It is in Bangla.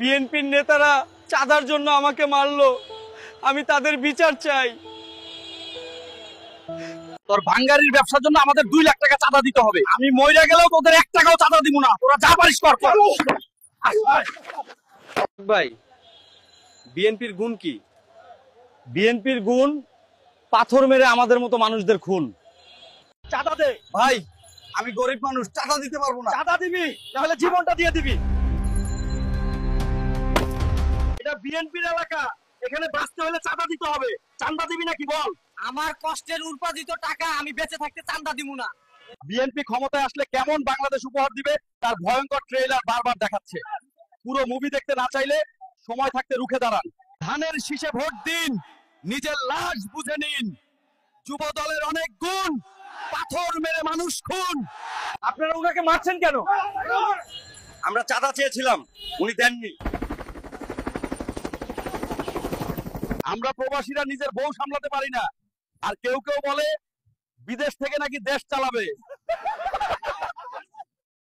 বিএনপির নেতারা চাঁদার জন্য আমাকে মারলো, আমি তাদের বিচার চাই। তোর ভাঙ্গারির ব্যবসার জন্য আমাদের 2 লাখ টাকা চাঁদা দিতে হবে। আমি মইরা গেলেও তোদের 1 টাকাও চাঁদা দিব না। তোরা যা পারিস কর। ভাই, বিএনপির গুণ কি? বিএনপির গুণ পাথর মেরে আমাদের মতো মানুষদের খুন। চাঁদা দে ভাই, আমি গরিব মানুষ, চাঁদা দিতে পারবো না। চাঁদা দিবি নাহলে জীবনটা দিয়ে দিবি। এটা বিএনপির এলাকা, এখানে বাঁচতে হলে চাঁদা দিতে হবে। চাঁদা দিবি নাকি বল? আমার কষ্টের উৎপাদিত টাকা আমি বেঁচে থাকতে চাঁদা দিব না। বিএনপি ক্ষমতায় আসলে কেমন বাংলাদেশ উপহার দিবে তার ভয়ঙ্কর ট্রেইলার বারবার দেখাচ্ছে। পুরো মুভি দেখতে না চাইলে সময় থাকতে রুখে দাঁড়ান। ধানের শীষে ভোট দিন, নিজের লাশ বুঝে নিন। যুব দলের অনেক গুণ, পাথর মেরে মানুষ খুন। আপনারা ওনাকে মারছেন কেন? আমরা চাঁদা চেয়েছিলাম, উনি দেননি। আমরা প্রবাসীরা নিজের বউ সামলাতে পারি না, আর কেউ কেউ বলে বিদেশ থেকে নাকি দেশ চালাবে।